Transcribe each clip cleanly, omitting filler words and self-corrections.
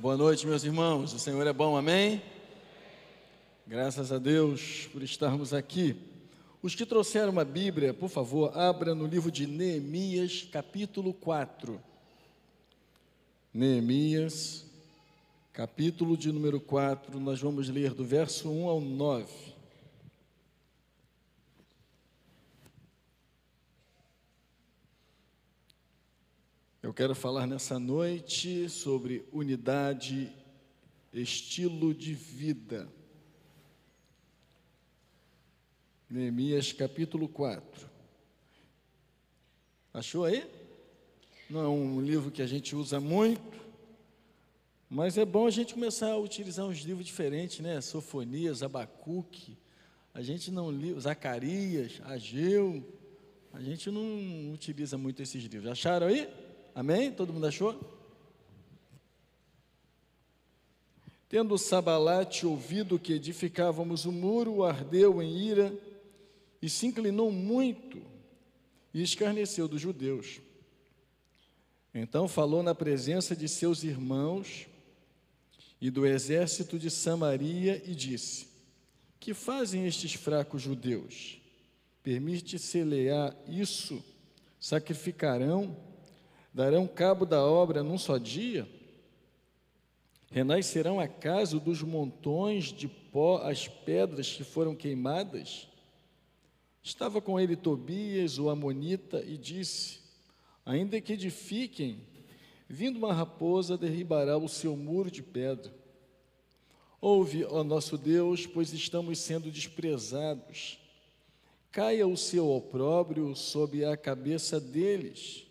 Boa noite, meus irmãos. O Senhor é bom, amém? Graças a Deus por estarmos aqui. Os que trouxeram uma Bíblia, por favor, abra no livro de Neemias, capítulo 4. Neemias, capítulo de número 4, nós vamos ler do verso 1 ao 9. Eu quero falar nessa noite sobre unidade, estilo de vida. Neemias capítulo 4. Achou aí? Não é um livro que a gente usa muito, mas é bom a gente começar a utilizar uns livros diferentes, né? Sofonias, Abacuque, a gente não lê, Zacarias, Ageu, a gente não utiliza muito esses livros. Acharam aí? Amém? Todo mundo achou? Tendo Sabalate ouvido que edificávamos o muro, ardeu em ira e se inclinou muito e escarneceu dos judeus. Então falou na presença de seus irmãos e do exército de Samaria e disse: que fazem estes fracos judeus? Permite-se-lhe isso? Sacrificarão? Darão cabo da obra num só dia? Renascerão acaso dos montões de pó as pedras que foram queimadas? Estava com ele Tobias, o amonita, e disse: ainda que edifiquem, vindo uma raposa derribará o seu muro de pedra. Ouve, ó nosso Deus, pois estamos sendo desprezados. Caia o seu opróbrio sobre a cabeça deles,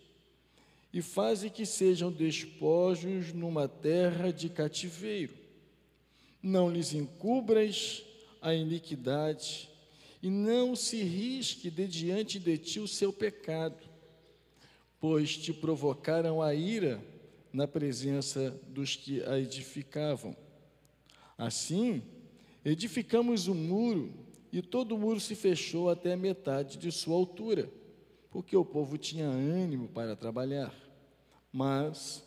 e faze que sejam despojos numa terra de cativeiro. Não lhes encubras a iniquidade, e não se risque de diante de ti o seu pecado, pois te provocaram a ira na presença dos que a edificavam. Assim, edificamos o muro, e todo o muro se fechou até a metade de sua altura, porque o povo tinha ânimo para trabalhar. Mas,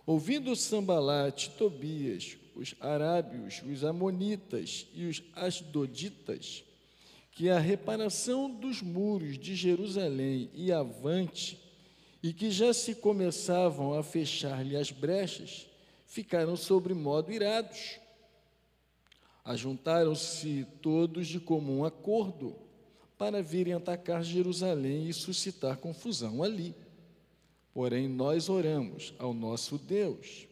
ouvindo Sambalate, Tobias, os arábios, os amonitas e os asdoditas, que a reparação dos muros de Jerusalém ia avante, e que já se começavam a fechar-lhe as brechas, ficaram sobremodo irados. Ajuntaram-se todos de comum acordo para virem atacar Jerusalém e suscitar confusão ali. Porém, nós oramos ao nosso Deus,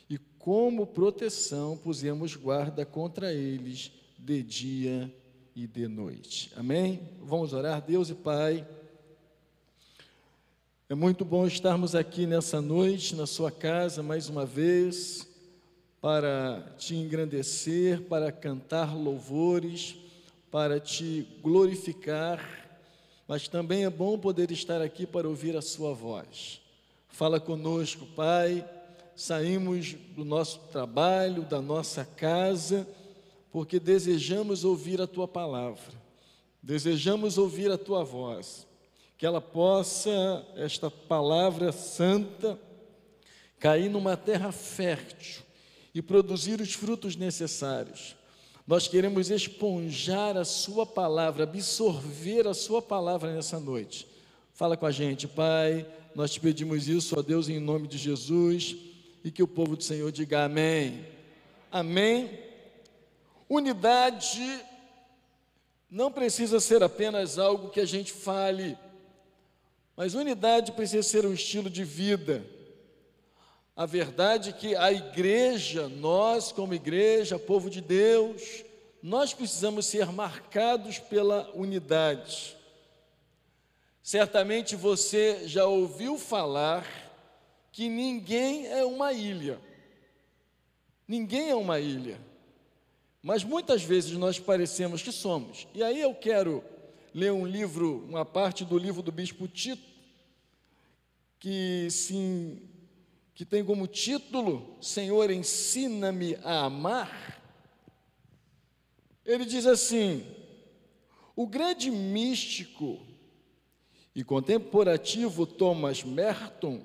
e como proteção pusemos guarda contra eles de dia e de noite. Amém? Vamos orar. Deus e Pai, é muito bom estarmos aqui nessa noite, na sua casa, mais uma vez, para te engrandecer, para cantar louvores, para te glorificar, mas também é bom poder estar aqui para ouvir a sua voz. Fala conosco, Pai. Saímos do nosso trabalho, da nossa casa, porque desejamos ouvir a Tua palavra, desejamos ouvir a Tua voz, que ela possa, esta palavra santa, cair numa terra fértil e produzir os frutos necessários. Nós queremos esponjar a Sua palavra, absorver a Sua palavra nessa noite. Fala com a gente, Pai. Nós te pedimos isso, ó Deus, em nome de Jesus, e que o povo do Senhor diga amém. Amém. Unidade não precisa ser apenas algo que a gente fale, mas unidade precisa ser um estilo de vida. A verdade é que a igreja, nós como igreja, povo de Deus, nós precisamos ser marcados pela unidade. Certamente você já ouviu falar que ninguém é uma ilha. Ninguém é uma ilha. Mas muitas vezes nós parecemos que somos. E aí eu quero ler um livro, uma parte do livro do Bispo Tito, que tem como título Senhor, ensina-me a amar. Ele diz assim: o grande místico e contemplativo Thomas Merton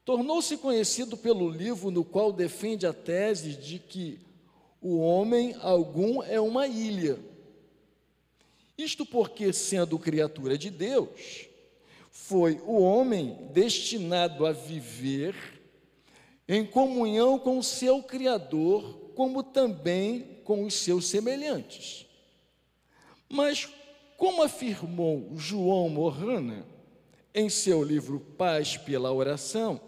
tornou-se conhecido pelo livro no qual defende a tese de que o homem algum é uma ilha. Isto porque, sendo criatura de Deus, foi o homem destinado a viver em comunhão com o seu Criador, como também com os seus semelhantes. Mas, como afirmou João Morana em seu livro Paz pela Oração,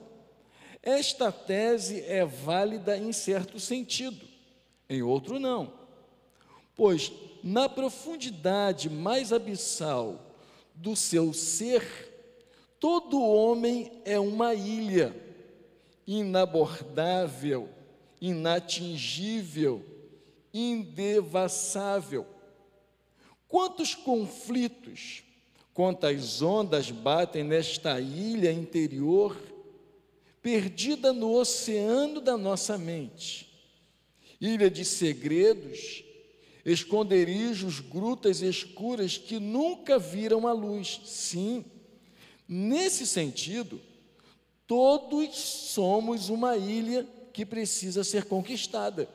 esta tese é válida em certo sentido, em outro não, pois na profundidade mais abissal do seu ser, todo homem é uma ilha, inabordável, inatingível, indevassável. Quantos conflitos, quantas ondas batem nesta ilha interior, perdida no oceano da nossa mente. Ilha de segredos, esconderijos, grutas escuras que nunca viram a luz. Sim, nesse sentido, todos somos uma ilha que precisa ser conquistada.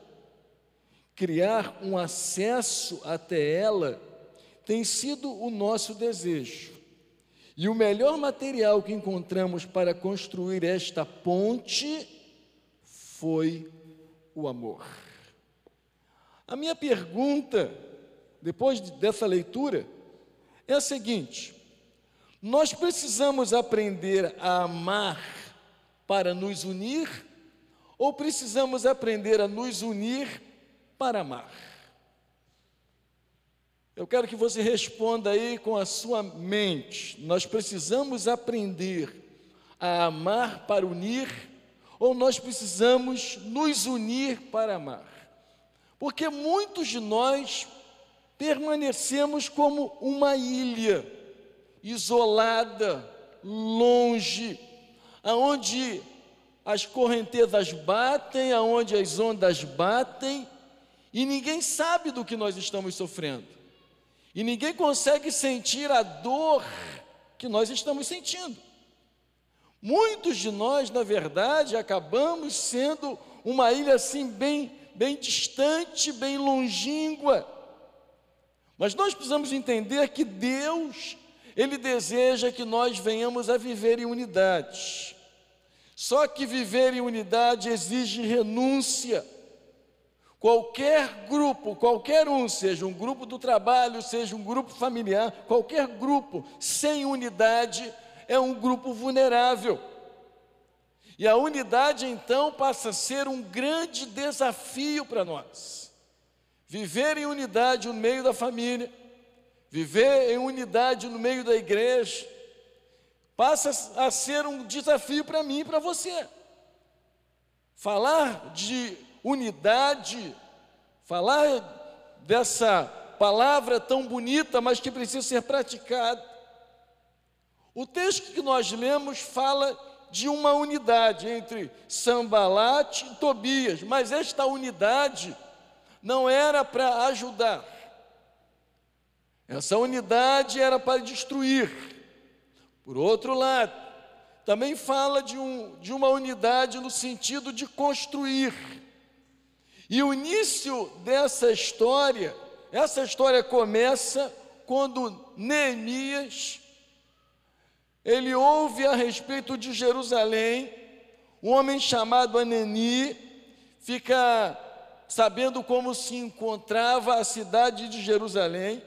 Criar um acesso até ela tem sido o nosso desejo. E o melhor material que encontramos para construir esta ponte foi o amor. A minha pergunta, depois dessa leitura, é a seguinte: nós precisamos aprender a amar para nos unir, ou precisamos aprender a nos unir para amar? Eu quero que você responda aí com a sua mente. Nós precisamos aprender a amar para unir, ou nós precisamos nos unir para amar? Porque muitos de nós permanecemos como uma ilha, isolada, longe, aonde as correntezas batem, aonde as ondas batem, e ninguém sabe do que nós estamos sofrendo. E ninguém consegue sentir a dor que nós estamos sentindo. Muitos de nós, na verdade, acabamos sendo uma ilha assim bem distante, bem longínqua. Mas nós precisamos entender que Deus, Ele deseja que nós venhamos a viver em unidade. Só que viver em unidade exige renúncia. Qualquer grupo, qualquer um, seja um grupo do trabalho, seja um grupo familiar, qualquer grupo sem unidade é um grupo vulnerável. E a unidade, então, passa a ser um grande desafio para nós. Viver em unidade no meio da família, viver em unidade no meio da igreja, passa a ser um desafio para mim e para você. Falar de unidade, falar dessa palavra tão bonita, mas que precisa ser praticada. O texto que nós lemos fala de uma unidade entre Sanbalate e Tobias, mas esta unidade não era para ajudar. Essa unidade era para destruir. Por outro lado, também fala de uma unidade no sentido de construir. E o início dessa história, essa história começa quando Neemias, ele ouve a respeito de Jerusalém, um homem chamado Anani, fica sabendo como se encontrava a cidade de Jerusalém,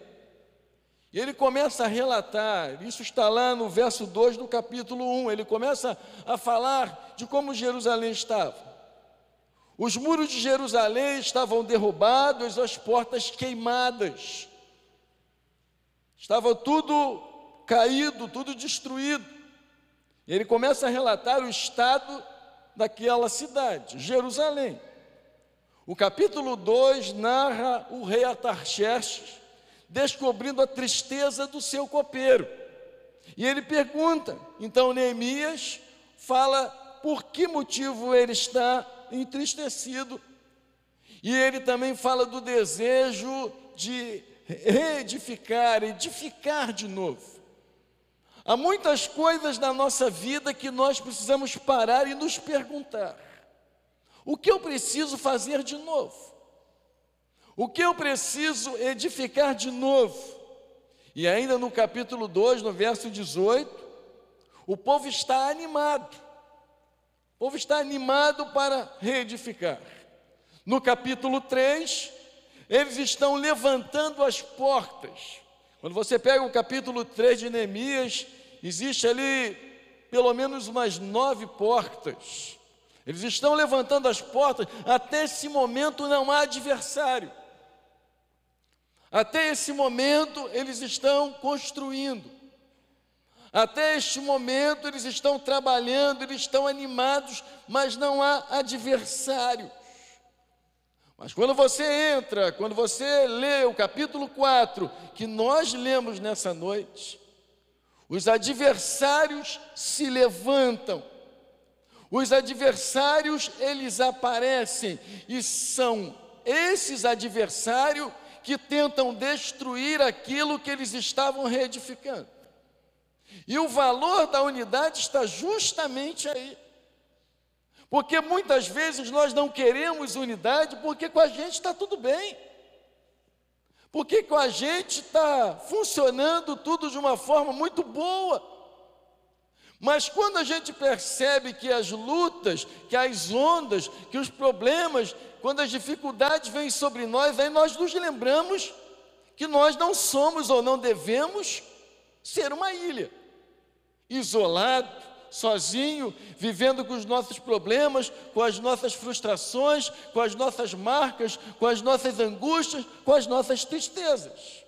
e ele começa a relatar, isso está lá no verso 2 do capítulo 1, ele começa a falar de como Jerusalém estava. Os muros de Jerusalém estavam derrubados, as portas queimadas. Estava tudo caído, tudo destruído. E ele começa a relatar o estado daquela cidade, Jerusalém. O capítulo 2 narra o rei Artaxerxes descobrindo a tristeza do seu copeiro. E ele pergunta, então Neemias fala por que motivo ele está entristecido. E ele também fala do desejo de reedificar, edificar de novo. Há muitas coisas na nossa vida que nós precisamos parar e nos perguntar: o que eu preciso fazer de novo? O que eu preciso edificar de novo? E ainda no capítulo 2, no verso 18, o povo está animado. O povo está animado para reedificar. No capítulo 3, eles estão levantando as portas. Quando você pega o capítulo 3 de Neemias, existe ali pelo menos umas 9 portas. Eles estão levantando as portas. Até esse momento não há adversário. Até esse momento eles estão construindo. Até este momento eles estão trabalhando, eles estão animados, mas não há adversário. Mas quando você lê o capítulo 4, que nós lemos nessa noite, os adversários se levantam. Os adversários, eles aparecem, e são esses adversários que tentam destruir aquilo que eles estavam reedificando. E o valor da unidade está justamente aí. Porque muitas vezes nós não queremos unidade porque com a gente está tudo bem. Porque com a gente está funcionando tudo de uma forma muito boa. Mas quando a gente percebe que as lutas, que as ondas, que os problemas, quando as dificuldades vêm sobre nós, aí nós nos lembramos que nós não somos ou não devemos ser uma ilha, isolado, sozinho, vivendo com os nossos problemas, com as nossas frustrações, com as nossas marcas, com as nossas angústias, com as nossas tristezas.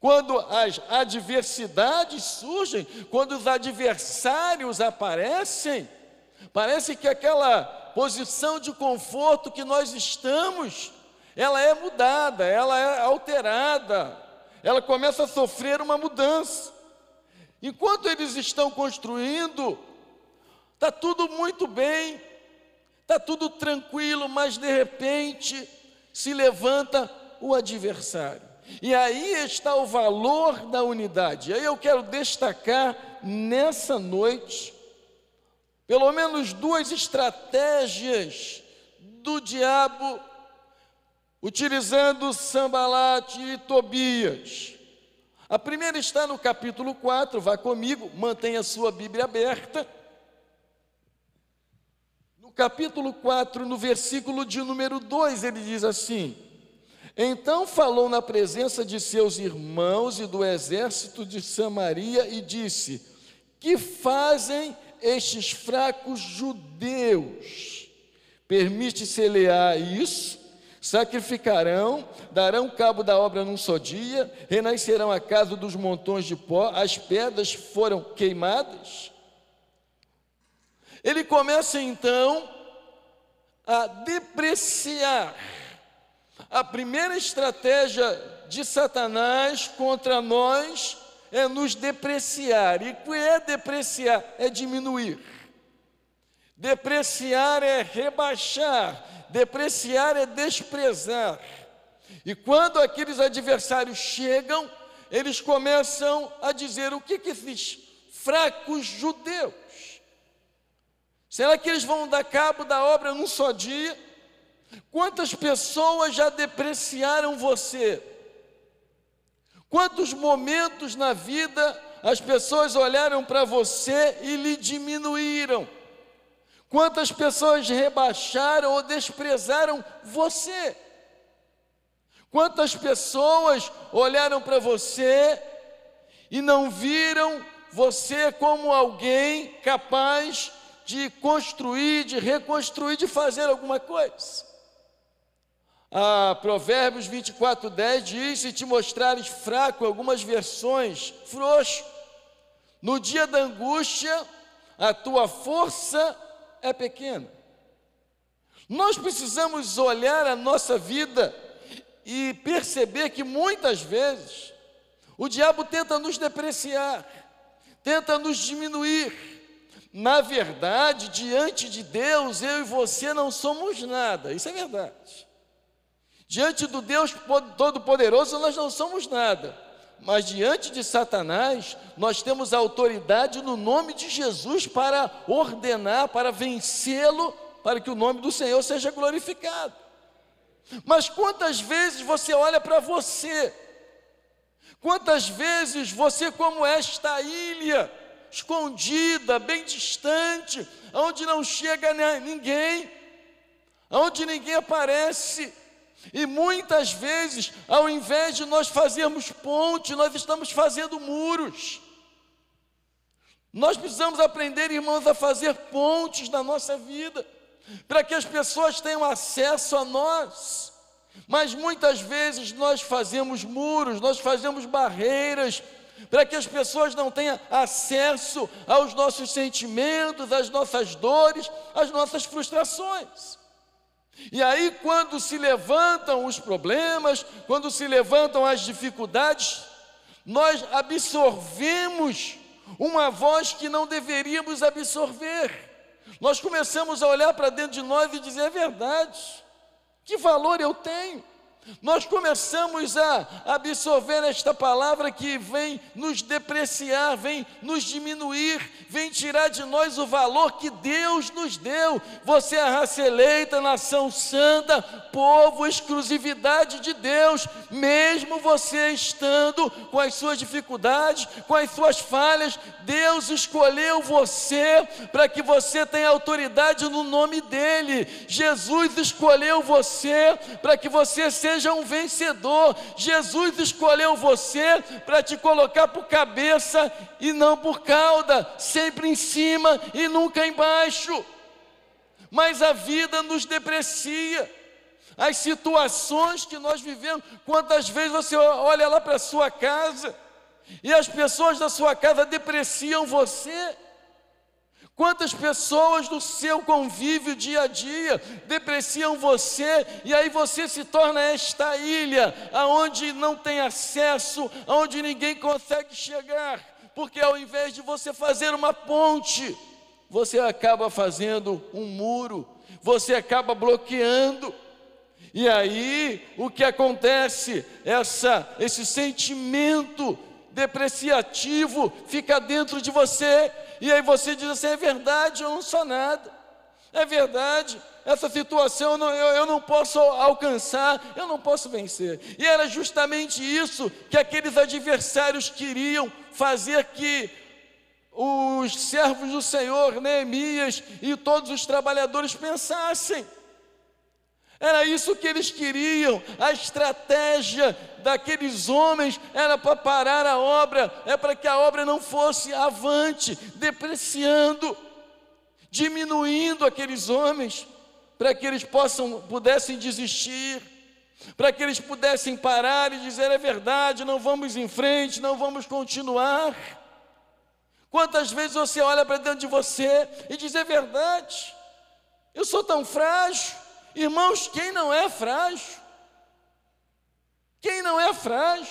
Quando as adversidades surgem, quando os adversários aparecem, parece que aquela posição de conforto que nós estamos, ela é mudada, ela é alterada, ela começa a sofrer uma mudança. Enquanto eles estão construindo, está tudo muito bem, está tudo tranquilo, mas de repente se levanta o adversário. E aí está o valor da unidade. E aí eu quero destacar nessa noite, pelo menos 2 estratégias do diabo, utilizando Sanbalate e Tobias. A primeira está no capítulo 4, vá comigo, mantenha a sua Bíblia aberta. No capítulo 4, no versículo de número 2, ele diz assim: então falou na presença de seus irmãos e do exército de Samaria e disse: que fazem estes fracos judeus? Permite-se-lhe-á isso? Sacrificarão, darão cabo da obra num só dia, renascerão a casa dos montões de pó, as pedras foram queimadas. Ele começa então a depreciar. A primeira estratégia de Satanás contra nós é nos depreciar. E o que é depreciar? É diminuir. Depreciar é rebaixar. Depreciar é desprezar. E quando aqueles adversários chegam, eles começam a dizer: o que esses fracos judeus? Será que eles vão dar cabo da obra num só dia? Quantas pessoas já depreciaram você? Quantos momentos na vida as pessoas olharam para você e lhe diminuíram? Quantas pessoas rebaixaram ou desprezaram você? Quantas pessoas olharam para você e não viram você como alguém capaz de construir, de reconstruir, de fazer alguma coisa? Provérbios 24:10 diz: se te mostrares fraco, algumas versões, frouxo, no dia da angústia, a tua força é pequena. Nós precisamos olhar a nossa vida e perceber que muitas vezes o diabo tenta nos depreciar, tenta nos diminuir. Na verdade, diante de Deus, eu e você não somos nada, isso é verdade. Diante do Deus Todo-Poderoso nós não somos nada, Mas diante de Satanás, nós temos autoridade no nome de Jesus para ordenar, para vencê-lo, para que o nome do Senhor seja glorificado. Mas quantas vezes você olha para você? Quantas vezes você, como esta ilha, escondida, bem distante, onde não chega ninguém, onde ninguém aparece, e muitas vezes, ao invés de nós fazermos ponte, nós estamos fazendo muros. Nós precisamos aprender, irmãos, a fazer pontes na nossa vida, para que as pessoas tenham acesso a nós. Mas muitas vezes nós fazemos muros, nós fazemos barreiras, para que as pessoas não tenham acesso aos nossos sentimentos, às nossas dores, às nossas frustrações. E aí, quando se levantam os problemas, quando se levantam as dificuldades, nós absorvemos uma voz que não deveríamos absorver. Nós começamos a olhar para dentro de nós e dizer: é verdade, que valor eu tenho? Nós começamos a absorver esta palavra que vem nos depreciar, vem nos diminuir, vem tirar de nós o valor que Deus nos deu. Você é a raça eleita, nação santa, povo, exclusividade de Deus. Mesmo você estando com as suas dificuldades, com as suas falhas, Deus escolheu você para que você tenha autoridade no nome dEle. Jesus escolheu você para que você seja um vencedor. Jesus escolheu você para te colocar por cabeça e não por cauda, sempre em cima e nunca embaixo. Mas a vida nos deprecia, as situações que nós vivemos. Quantas vezes você olha lá para a sua casa e as pessoas da sua casa depreciam você? Quantas pessoas do seu convívio dia a dia depreciam você, e aí você se torna esta ilha, aonde não tem acesso, aonde ninguém consegue chegar, porque ao invés de você fazer uma ponte, você acaba fazendo um muro, você acaba bloqueando. E aí o que acontece? Esse sentimento depreciativo fica dentro de você, e aí você diz assim: é verdade, eu não sou nada, é verdade, essa situação eu não posso alcançar, eu não posso vencer. E era justamente isso que aqueles adversários queriam fazer que os servos do Senhor, Neemias e todos os trabalhadores pensassem. Era isso que eles queriam. A estratégia daqueles homens era para parar a obra, é para que a obra não fosse avante, depreciando, diminuindo aqueles homens, para que eles pudessem desistir, para que eles pudessem parar e dizer: é verdade, não vamos em frente, não vamos continuar. Quantas vezes você olha para dentro de você e diz: é verdade, eu sou tão frágil. Irmãos, quem não é frágil? Quem não é frágil?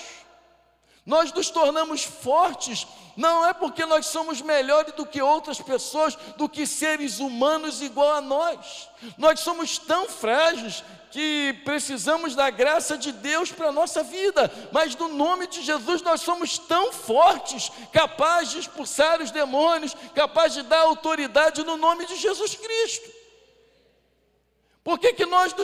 Nós nos tornamos fortes, não é porque nós somos melhores do que outras pessoas, do que seres humanos igual a nós. Nós somos tão frágeis que precisamos da graça de Deus para a nossa vida, mas no nome de Jesus nós somos tão fortes, capazes de expulsar os demônios, capazes de dar autoridade no nome de Jesus Cristo. Por que nós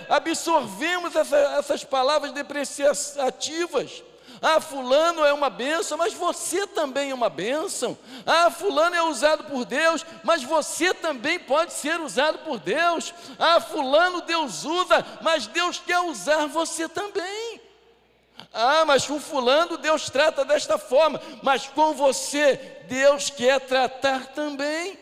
absorvemos essas palavras depreciativas? Ah, fulano é uma bênção, mas você também é uma bênção. Ah, fulano é usado por Deus, mas você também pode ser usado por Deus. Ah, fulano Deus usa, mas Deus quer usar você também. Ah, mas com fulano Deus trata desta forma, mas com você Deus quer tratar também.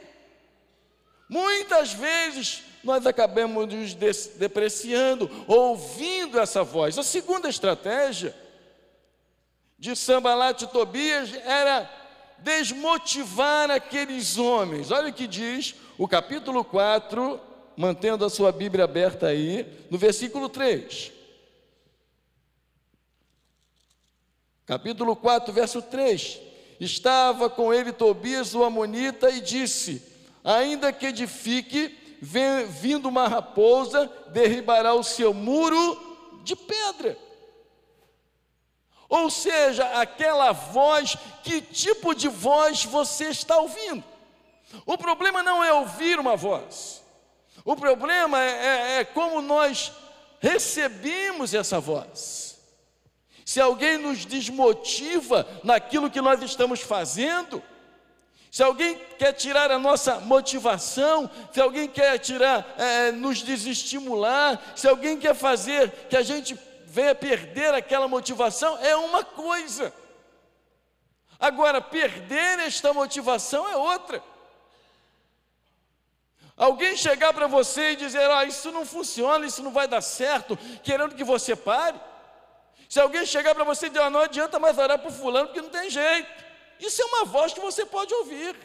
Muitas vezes nós acabamos nos depreciando, ouvindo essa voz. A segunda estratégia de Sanbalat e Tobias era desmotivar aqueles homens. Olha o que diz o capítulo 4, mantendo a sua Bíblia aberta aí, no versículo 3. Capítulo 4, verso 3. Estava com ele Tobias o amonita e disse: ainda que edifique, vindo uma raposa, derribará o seu muro de pedra. Ou seja, aquela voz, que tipo de voz você está ouvindo? O problema não é ouvir uma voz, o problema é como nós recebemos essa voz. Se alguém nos desmotiva naquilo que nós estamos fazendo, se alguém quer tirar a nossa motivação, se alguém quer nos desestimular, se alguém quer fazer que a gente venha perder aquela motivação, é uma coisa. Agora, perder esta motivação é outra. Alguém chegar para você e dizer, isso não funciona, isso não vai dar certo, querendo que você pare. Se alguém chegar para você e dizer, não adianta mais orar por fulano, porque não tem jeito. Isso é uma voz que você pode ouvir.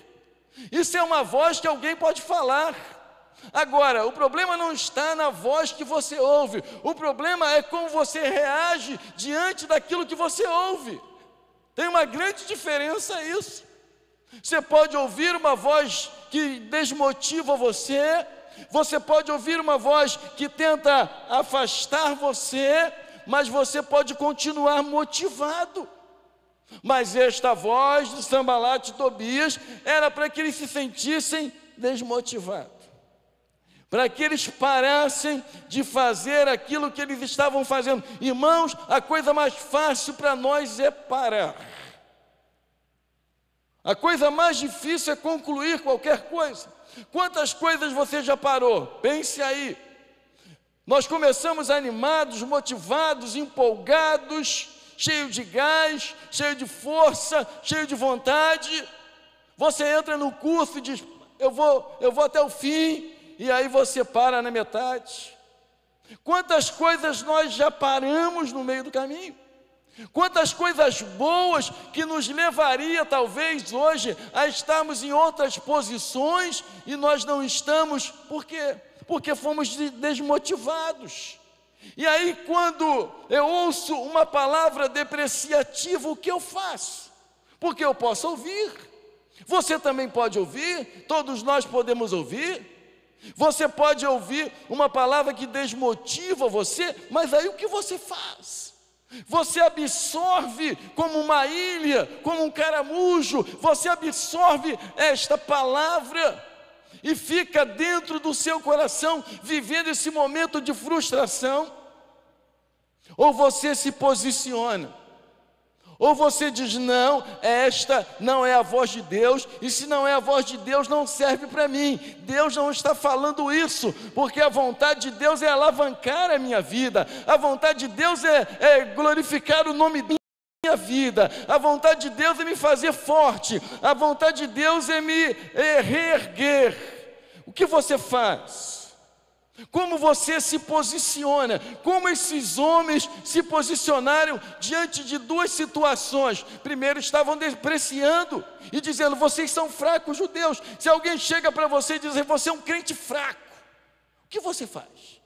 Isso é uma voz que alguém pode falar. Agora, o problema não está na voz que você ouve. O problema é como você reage diante daquilo que você ouve. Tem uma grande diferença isso. Você pode ouvir uma voz que desmotiva você. Você pode ouvir uma voz que tenta afastar você, mas você pode continuar motivado. Mas esta voz de Sanbalat e Tobias era para que eles se sentissem desmotivados, para que eles parassem de fazer aquilo que eles estavam fazendo. Irmãos, a coisa mais fácil para nós é parar. A coisa mais difícil é concluir qualquer coisa. Quantas coisas você já parou? Pense aí. Nós começamos animados, motivados, empolgados, cheio de gás, cheio de força, cheio de vontade. Você entra no curso e diz, eu vou até o fim, e aí você para na metade. Quantas coisas nós já paramos no meio do caminho? Quantas coisas boas que nos levaria talvez hoje a estarmos em outras posições e nós não estamos, por quê? Porque fomos desmotivados. E aí quando eu ouço uma palavra depreciativa, o que eu faço? Porque eu posso ouvir, você também pode ouvir, todos nós podemos ouvir. Você pode ouvir uma palavra que desmotiva você, mas aí o que você faz? Você absorve como uma ilha, como um caramujo, você absorve esta palavra e fica dentro do seu coração, vivendo esse momento de frustração. Ou você se posiciona, ou você diz, não, esta não é a voz de Deus, e se não é a voz de Deus, não serve para mim. Deus não está falando isso, porque a vontade de Deus é alavancar a minha vida, a vontade de Deus é glorificar o nome da minha vida, a vontade de Deus é me fazer forte, a vontade de Deus é me reerguer. O que você faz? Como você se posiciona? Como esses homens se posicionaram diante de duas situações? Primeiro, estavam depreciando e dizendo, vocês são fracos judeus. Se alguém chega para você e diz, você é um crente fraco, o que você faz?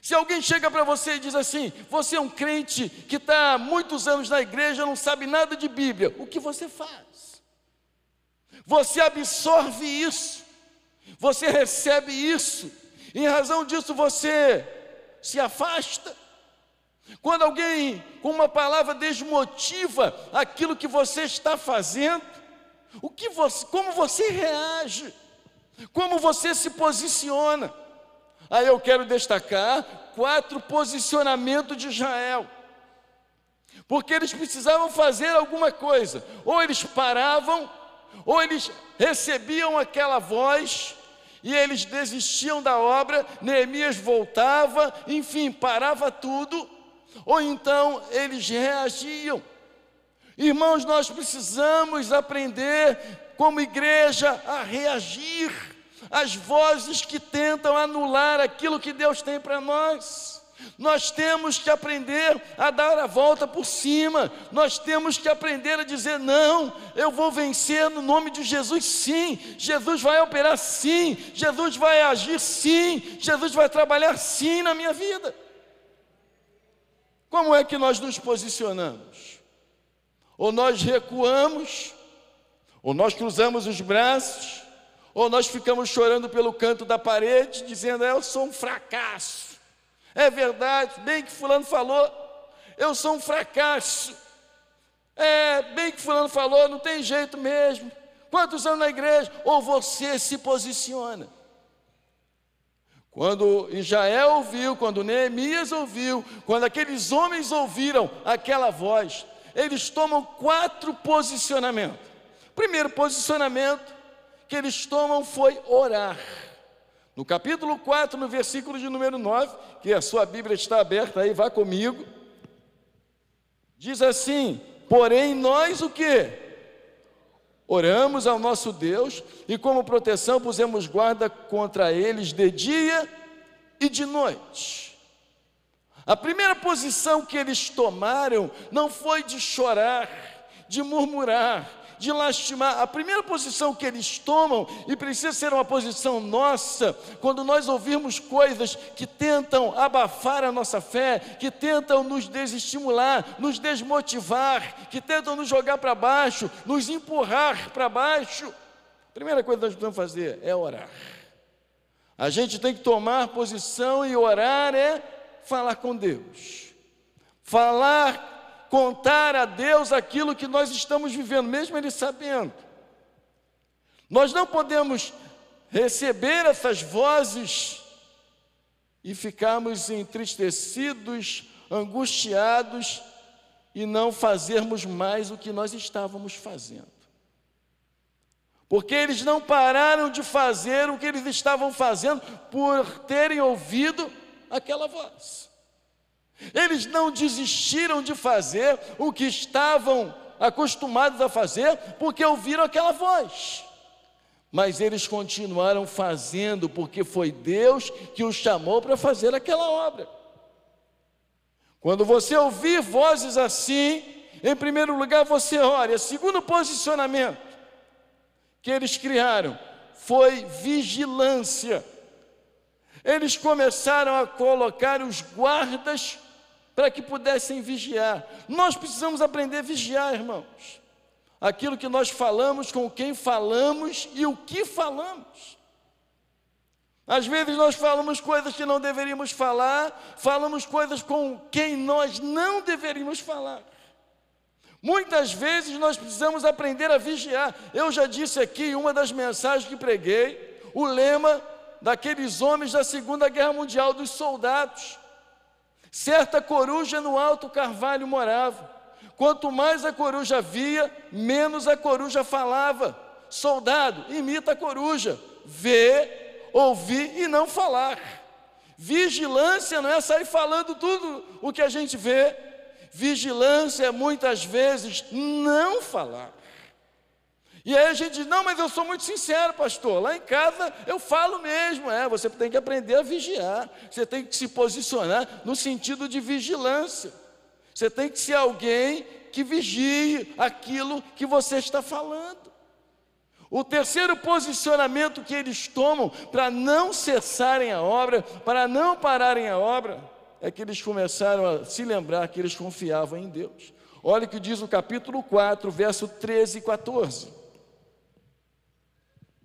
Se alguém chega para você e diz assim, você é um crente que está há muitos anos na igreja, não sabe nada de Bíblia, o que você faz? Você absorve isso, você recebe isso. Em razão disso você se afasta. Quando alguém com uma palavra desmotiva aquilo que você está fazendo, como você reage? Como você se posiciona? Aí eu quero destacar 4 posicionamentos de Israel, porque eles precisavam fazer alguma coisa. Ou eles paravam, ou eles recebiam aquela voz e eles desistiam da obra, Neemias voltava, enfim, parava tudo, ou então eles reagiam. Irmãos, nós precisamos aprender como igreja a reagir às vozes que tentam anular aquilo que Deus tem para nós. Nós temos que aprender a dar a volta por cima. Nós temos que aprender a dizer, não, eu vou vencer no nome de Jesus sim. Jesus vai operar sim. Jesus vai agir sim. Jesus vai trabalhar sim na minha vida. Como é que nós nos posicionamos? Ou nós recuamos, ou nós cruzamos os braços, ou nós ficamos chorando pelo canto da parede, dizendo, eu sou um fracasso. É verdade, bem que fulano falou, eu sou um fracasso, Bem que fulano falou, não tem jeito mesmo. Quantos anos na igreja? Ou você se posiciona. Quando Israel ouviu, quando Neemias ouviu, quando aqueles homens ouviram aquela voz, eles tomam 4 posicionamentos. O primeiro posicionamento que eles tomam foi orar. No capítulo 4, no versículo de número 9, que a sua Bíblia está aberta aí, vá comigo. Diz assim: porém nós o quê? Oramos ao nosso Deus e como proteção pusemos guarda contra eles de dia e de noite. A primeira posição que eles tomaram não foi de chorar, de murmurar, de lastimar. A primeira posição que eles tomam, e precisa ser uma posição nossa, quando nós ouvirmos coisas que tentam abafar a nossa fé, que tentam nos desestimular, nos desmotivar, que tentam nos jogar para baixo, nos empurrar para baixo, a primeira coisa que nós precisamos fazer é orar. A gente tem que tomar posição, e orar é falar com Deus, contar a Deus aquilo que nós estamos vivendo, mesmo Ele sabendo. Nós não podemos receber essas vozes e ficarmos entristecidos, angustiados e não fazermos mais o que nós estávamos fazendo. Porque eles não pararam de fazer o que eles estavam fazendo por terem ouvido aquela voz. Eles não desistiram de fazer o que estavam acostumados a fazer, porque ouviram aquela voz. Mas eles continuaram fazendo, porque foi Deus que os chamou para fazer aquela obra. Quando você ouvir vozes assim, em primeiro lugar você ore. O segundo posicionamento que eles criaram foi vigilância. Eles começaram a colocar os guardas para que pudessem vigiar. Nós precisamos aprender a vigiar, irmãos. Aquilo que nós falamos, com quem falamos e o que falamos. Às vezes nós falamos coisas que não deveríamos falar, falamos coisas com quem nós não deveríamos falar. Muitas vezes nós precisamos aprender a vigiar. Eu já disse aqui em uma das mensagens que preguei, o lema daqueles homens da Segunda Guerra Mundial, dos soldados. Certa coruja no alto carvalho morava. Quanto mais a coruja via, menos a coruja falava. Soldado, imita a coruja. Vê, ouvir e não falar. Vigilância não é sair falando tudo o que a gente vê. Vigilância é muitas vezes não falar. E aí a gente diz: não, mas eu sou muito sincero, pastor, lá em casa eu falo mesmo. Você tem que aprender a vigiar, você tem que se posicionar no sentido de vigilância. Você tem que ser alguém que vigie aquilo que você está falando. O terceiro posicionamento que eles tomam para não cessarem a obra, para não pararem a obra, é que eles começaram a se lembrar que eles confiavam em Deus. Olha o que diz o capítulo 4, verso 13 e 14.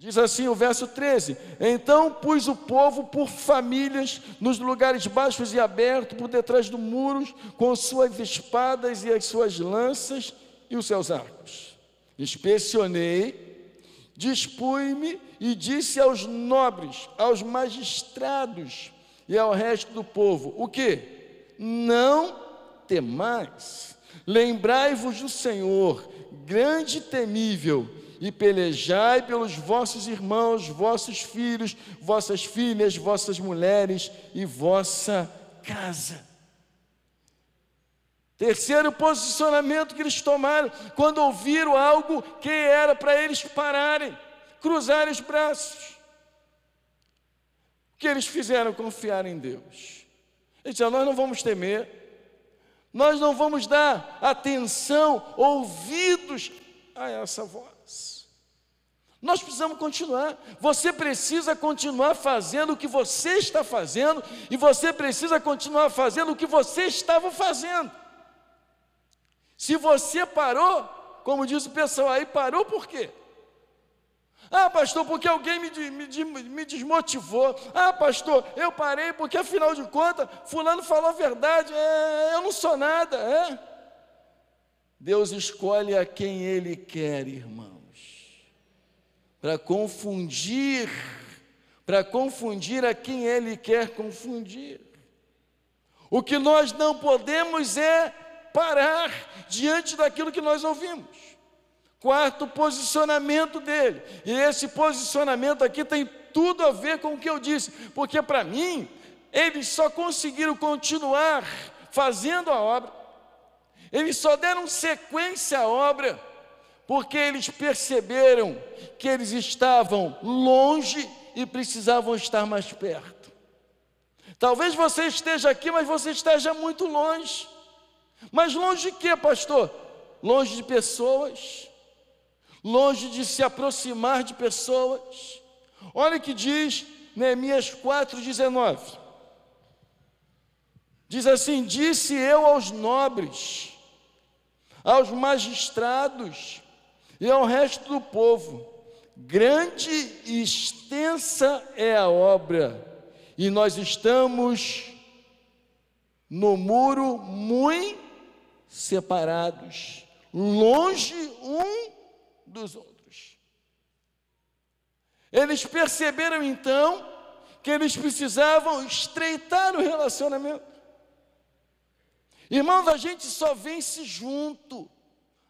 Diz assim o verso 13: então pus o povo por famílias nos lugares baixos e abertos, por detrás dos muros, com suas espadas e as suas lanças e os seus arcos. Inspecionei, dispus-me e disse aos nobres, aos magistrados e ao resto do povo: o quê? Não temais, lembrai-vos do Senhor, grande e temível, e pelejai pelos vossos irmãos, vossos filhos, vossas filhas, vossas mulheres e vossa casa. Terceiro posicionamento que eles tomaram, quando ouviram algo que era para eles pararem, cruzarem os braços. O que eles fizeram? Confiar em Deus. Eles disseram: nós não vamos temer, nós não vamos dar atenção, ouvidos a essa voz. Nós precisamos continuar. Você precisa continuar fazendo o que você está fazendo, e você precisa continuar fazendo o que você estava fazendo. Se você parou, como diz o pessoal aí, parou por quê? Pastor, porque alguém me desmotivou. Pastor, eu parei porque afinal de contas fulano falou a verdade. Eu não sou nada. Deus escolhe a quem Ele quer, irmãos, para confundir a quem Ele quer confundir. O que nós não podemos é parar diante daquilo que nós ouvimos. Quarto, posicionamento dele. E esse posicionamento aqui tem tudo a ver com o que eu disse, porque para mim, eles só conseguiram continuar fazendo a obra, eles só deram sequência à obra, porque eles perceberam que eles estavam longe e precisavam estar mais perto. Talvez você esteja aqui, mas você esteja muito longe. Mas longe de quê, pastor? Longe de pessoas, longe de se aproximar de pessoas. Olha o que diz Neemias 4,19. Diz assim: disse eu aos nobres, aos magistrados e ao resto do povo: grande e extensa é a obra, e nós estamos no muro muito separados, longe um dos outros. Eles perceberam então que eles precisavam estreitar o relacionamento. Irmãos, a gente só vence junto.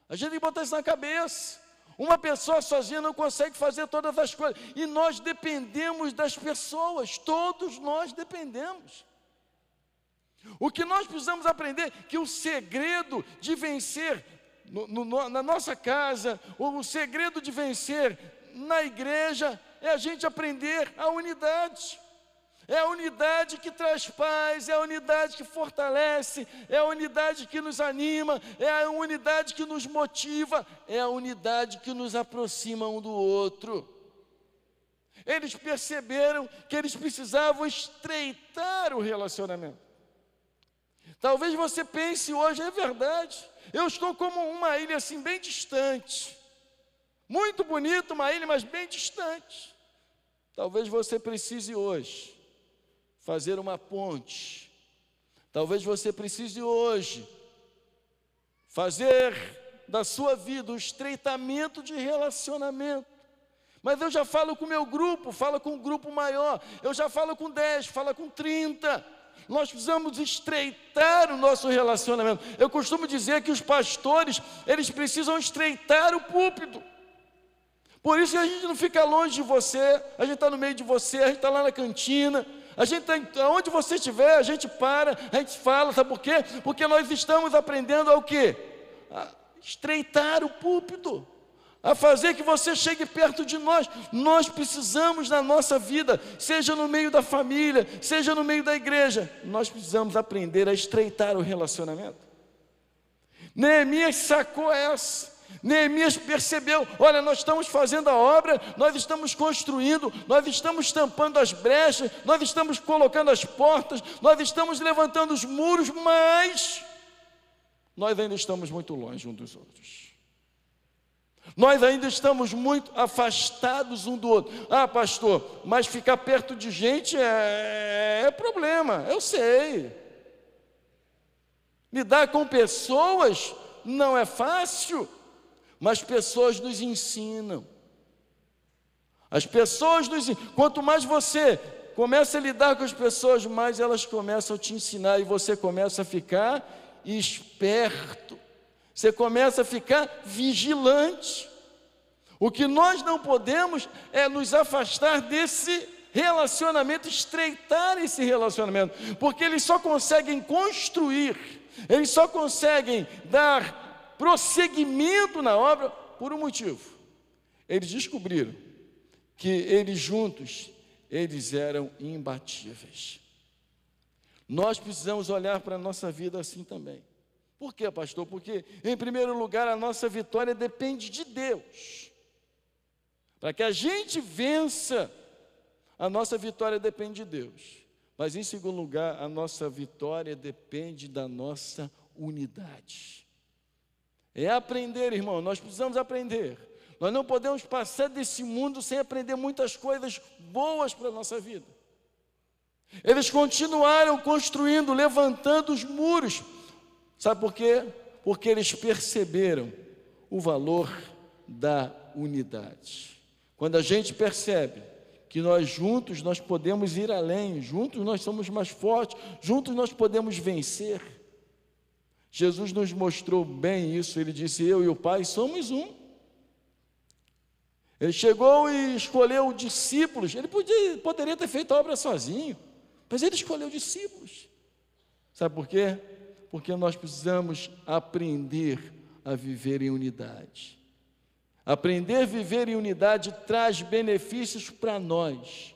A gente tem que botar isso na cabeça. Uma pessoa sozinha não consegue fazer todas as coisas. E nós dependemos das pessoas. Todos nós dependemos. O que nós precisamos aprender é que o segredo de vencer na nossa casa, o segredo de vencer na igreja, é a gente aprender a unidade. É a unidade que traz paz, é a unidade que fortalece, é a unidade que nos anima, é a unidade que nos motiva, é a unidade que nos aproxima um do outro. Eles perceberam que eles precisavam estreitar o relacionamento. Talvez você pense hoje, é verdade, eu estou como uma ilha assim bem distante, muito bonito uma ilha, mas bem distante. Talvez você precise hoje fazer uma ponte. Talvez você precise hoje fazer da sua vida um estreitamento de relacionamento. Mas eu já falo com o meu grupo, falo com um grupo maior, eu já falo com 10, falo com 30. Nós precisamos estreitar o nosso relacionamento. Eu costumo dizer que os pastores, eles precisam estreitar o púlpito. Por isso que a gente não fica longe de você, a gente está no meio de você, a gente está lá na cantina, a gente está, onde você estiver, a gente para, a gente fala, sabe por quê? Porque nós estamos aprendendo ao quê? A estreitar o púlpito, a fazer que você chegue perto de nós. Nós precisamos na nossa vida, seja no meio da família, seja no meio da igreja, nós precisamos aprender a estreitar o relacionamento. Neemias sacou essa. Neemias percebeu, olha, nós estamos fazendo a obra, nós estamos construindo, nós estamos tampando as brechas, nós estamos colocando as portas, nós estamos levantando os muros, mas nós ainda estamos muito longe uns dos outros. Nós ainda estamos muito afastados um do outro. Ah, pastor, mas ficar perto de gente é problema, eu sei. Lidar com pessoas não é fácil. Mas pessoas nos ensinam. As pessoas nos ensinam. Quanto mais você começa a lidar com as pessoas, mais elas começam a te ensinar. E você começa a ficar esperto. Você começa a ficar vigilante. O que nós não podemos é nos afastar desse relacionamento, estreitar esse relacionamento. Porque eles só conseguem construir, eles só conseguem dar prosseguimento na obra por um motivo. Eles descobriram que eles juntos, eles eram imbatíveis. Nós precisamos olhar para a nossa vida assim também. Por quê, pastor? Porque, em primeiro lugar, a nossa vitória depende de Deus. Para que a gente vença, a nossa vitória depende de Deus. Mas, em segundo lugar, a nossa vitória depende da nossa unidade. É aprender, irmão, nós precisamos aprender. Nós não podemos passar desse mundo sem aprender muitas coisas boas para a nossa vida. Eles continuaram construindo, levantando os muros. Sabe por quê? Porque eles perceberam o valor da unidade. Quando a gente percebe que nós juntos nós podemos ir além, juntos nós somos mais fortes, juntos nós podemos vencer. Jesus nos mostrou bem isso, ele disse: eu e o Pai somos um. Ele chegou e escolheu discípulos, ele poderia ter feito a obra sozinho, mas ele escolheu discípulos. Sabe por quê? Porque nós precisamos aprender a viver em unidade. Aprender a viver em unidade traz benefícios para nós.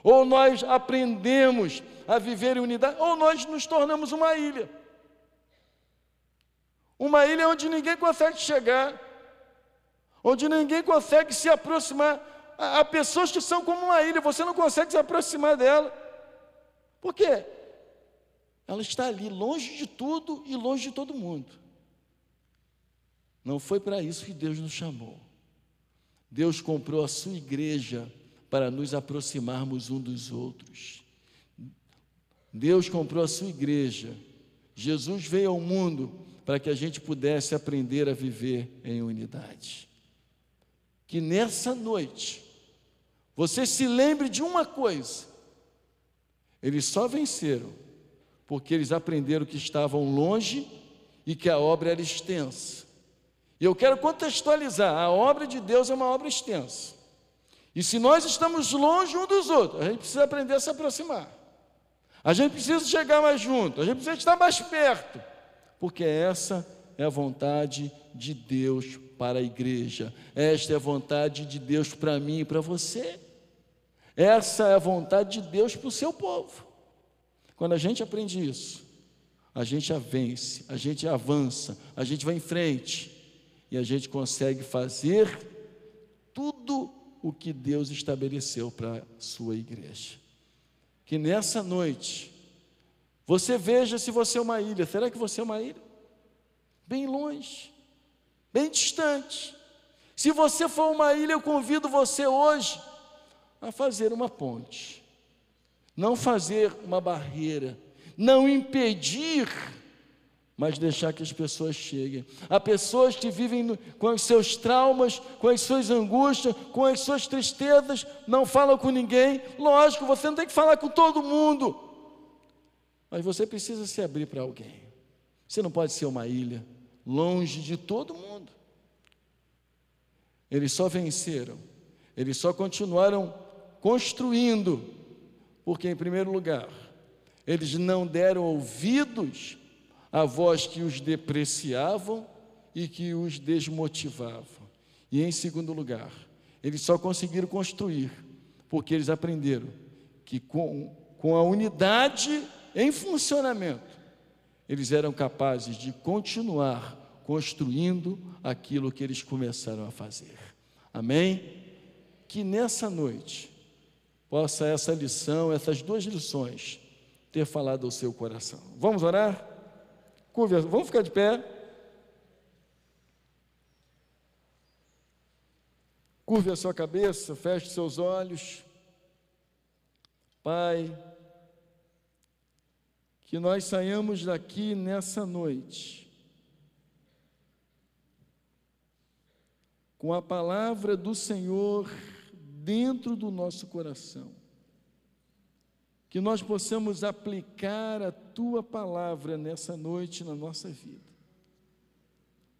Ou nós aprendemos a viver em unidade, ou nós nos tornamos uma ilha. Uma ilha onde ninguém consegue chegar, onde ninguém consegue se aproximar. Há pessoas que são como uma ilha, você não consegue se aproximar dela. Por quê? Ela está ali, longe de tudo e longe de todo mundo. Não foi para isso que Deus nos chamou. Deus comprou a sua igreja para nos aproximarmos uns dos outros. Deus comprou a sua igreja. Jesus veio ao mundo para que a gente pudesse aprender a viver em unidade. Que nessa noite, você se lembre de uma coisa: eles só venceram porque eles aprenderam que estavam longe e que a obra era extensa. E eu quero contextualizar: a obra de Deus é uma obra extensa. E se nós estamos longe um dos outros, a gente precisa aprender a se aproximar. A gente precisa chegar mais junto, a gente precisa estar mais perto, porque essa é a vontade de Deus para a igreja. Esta é a vontade de Deus para mim e para você. Essa é a vontade de Deus para o seu povo. Quando a gente aprende isso, a gente vence, a gente avança, a gente vai em frente e a gente consegue fazer tudo o que Deus estabeleceu para a sua igreja. Que nessa noite você veja se você é uma ilha. Será que você é uma ilha? Bem longe, bem distante. Se você for uma ilha, eu convido você hoje a fazer uma ponte. Não fazer uma barreira, não impedir, mas deixar que as pessoas cheguem. Há pessoas que vivem com os seus traumas, com as suas angústias, com as suas tristezas, não falam com ninguém. Lógico, você não tem que falar com todo mundo, mas você precisa se abrir para alguém. Você não pode ser uma ilha, longe de todo mundo. Eles só venceram, eles só continuaram construindo, porque, em primeiro lugar, eles não deram ouvidos à voz que os depreciavam e que os desmotivavam. E, em segundo lugar, eles só conseguiram construir porque eles aprenderam que, com a unidade em funcionamento, eles eram capazes de continuar construindo aquilo que eles começaram a fazer. Amém? Que nessa noite possa essa lição, essas duas lições, ter falado ao seu coração. Vamos orar? Vamos ficar de pé. Curve a sua cabeça, feche seus olhos. Pai, que nós saiamos daqui nessa noite com a palavra do Senhor dentro do nosso coração, que nós possamos aplicar a Tua palavra nessa noite na nossa vida,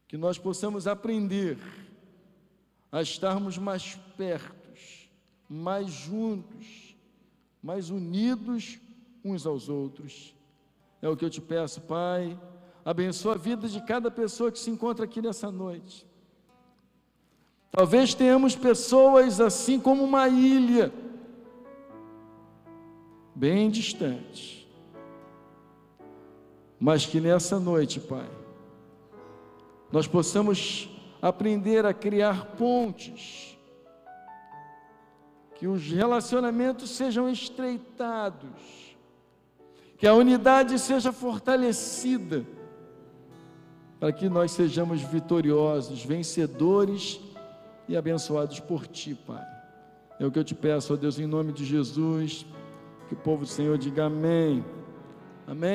que nós possamos aprender a estarmos mais pertos, mais juntos, mais unidos uns aos outros. É o que eu te peço, Pai. Abençoa a vida de cada pessoa que se encontra aqui nessa noite. Talvez tenhamos pessoas assim como uma ilha, bem distante, mas que nessa noite, Pai, nós possamos aprender a criar pontes, que os relacionamentos sejam estreitados, que a unidade seja fortalecida, para que nós sejamos vitoriosos, vencedores e abençoados por Ti, Pai. É o que eu te peço, ó Deus, em nome de Jesus, que o povo do Senhor diga amém. Amém.